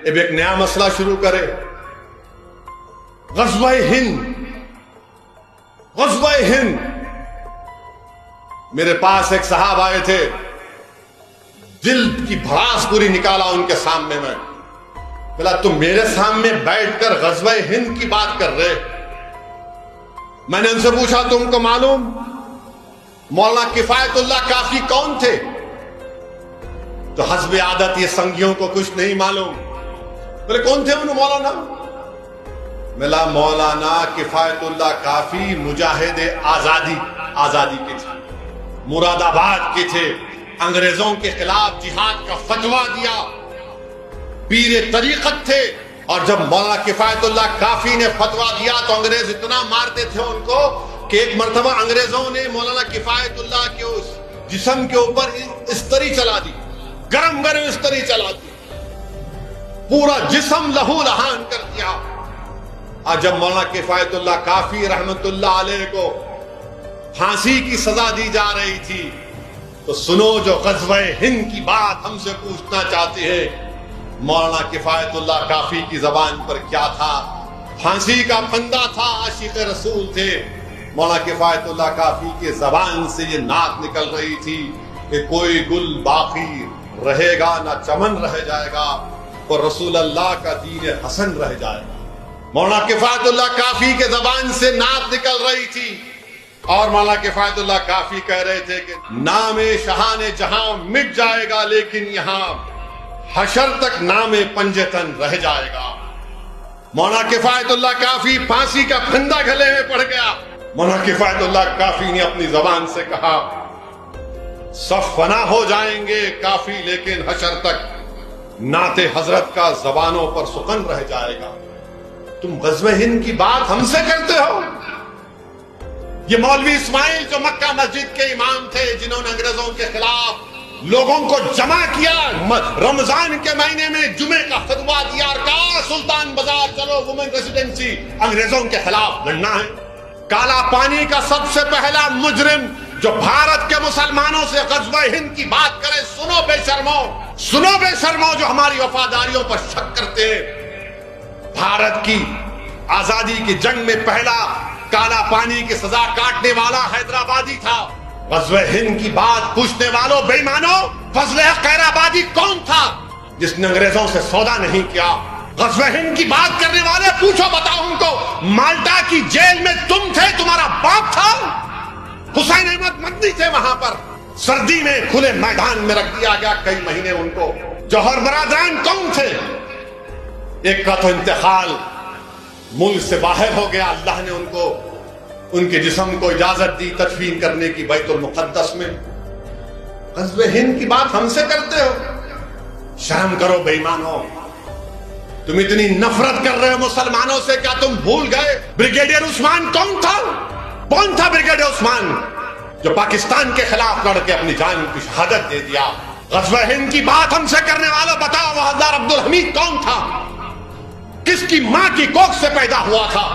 اب ایک نیا مسئلہ شروع کرے. غزوہ ہند. غزوہ ہند. میرے پاس ایک صاحب آئے تھے, دل کی بھڑاس پوری نکالا ان کے سامنے میں. بولا تم میرے سامنے بیٹھ کر غزوہ ہند کی بات کر رہے. میں نے ان سے پوچھا تم کو معلوم مولانا کفایت اللہ کافی کون تھے؟ تو حسب عادت یہ سنگیوں کو کچھ نہیں معلوم. بولے کون تھے انہوں مولانا؟ ملا مولانا کفایت اللہ کافی مجاہد آزادی کے تھے, مراد آباد کے تھے, انگریزوں کے خلاف جہاد کا فتویٰ دیا, پیر طریقت تھے. اور جب مولانا کفایت اللہ کافی نے فتویٰ دیا تو انگریز اتنا مارتے تھے ان کو کہ ایک مرتبہ انگریزوں نے مولانا کفایت اللہ کے اس جسم کے اوپر استری چلا دی, گرم استری چلا دی, پورا جسم لہو لہان کر دیا. اور جب مولانا کفایت اللہ کافی رحمت اللہ علیہ کو پھانسی کی سزا دی جا رہی تھی تو سنو جو غزوہ ہند کی بات ہم سے پوچھنا چاہتے ہیں, مولانا کفایت اللہ کافی کی زبان پر کیا تھا؟ پھانسی کا پھندا تھا, عاشق رسول تھے. مولانا کفایت اللہ کافی کی زبان سے یہ نعت نکل رہی تھی کہ کوئی گل باقی رہے گا نہ چمن رہ جائے گا اور رسول اللہ کا دین حسن رہ جائے گا. مولانا کفایت اللہ کافی کے زبان سے نعت نکل رہی تھی اور مولانا کفایت اللہ کافی کہہ رہے تھے کہ نام شہان جہاں مٹ جائے گا لیکن یہاں حشر تک نام پنجتن رہ جائے گا. مولانا کفایت اللہ کافی پھانسی کا پھندا گلے میں پڑ گیا. مولانا کفایت اللہ کافی نے اپنی زبان سے کہا سب فنا ہو جائیں گے کافی لیکن حشر تک نعت حضرت کا زبانوں پر سخن رہ جائے گا. تم غزوہ ہند کی بات ہم سے کرتے ہو؟ یہ مولوی اسماعیل جو مکہ مسجد کے امام تھے, جنہوں نے انگریزوں کے خلاف لوگوں کو جمع کیا, رمضان کے مہینے میں جمعے کا خطبہ دیا اور کہا سلطان بازار چلو وومن ریزیڈنسی, انگریزوں کے خلاف لڑنا ہے. کالا پانی کا سب سے پہلا مجرم جو بھارت کے مسلمانوں سے غزوہ ہند کی بات کرے, سنو بے شرمو جو ہماری وفاداریوں پر شک کرتے ہیں. بھارت کی آزادی کی جنگ میں پہلا کالا پانی کی سزا کاٹنے والا حیدرآبادی تھا. غزوہ ہند کی بات پوچھنے والوں بے ایمانو, فضل حق خیرآبادی کون تھا جس نے انگریزوں سے سودا نہیں کیا؟ غزوہ ہند کی بات کرنے والے پوچھو بتاؤ ان کو, مالٹا کی جیل میں تم تھے, تمہارا باپ تھا, حسین احمد مدنی تھے وہاں پر, سردی میں کھلے میدان میں رکھ دیا گیا کئی مہینے ان کو. جوہر برادران کون تھے؟ ایک کا تو انتقال ملک سے باہر ہو گیا, اللہ نے ان کو ان کے جسم کو اجازت دی تدفین کرنے کی بیت المقدس میں. غزوہ ہند کی بات ہم سے کرتے ہو؟ شرم کرو بے ایمانو. تم اتنی نفرت کر رہے ہو مسلمانوں سے, کیا تم بھول گئے بریگیڈیئر عثمان کون تھا؟ کون تھا بریگیڈیئر عثمان جو پاکستان کے خلاف لڑ کے اپنی جان کی شہادت دے دیا؟ غزوہ ہند کی بات ہم سے کرنے والوں بتاؤ حوالدار عبدالحمید کون تھا؟ کس کی ماں کی کوکھ سے پیدا ہوا تھا؟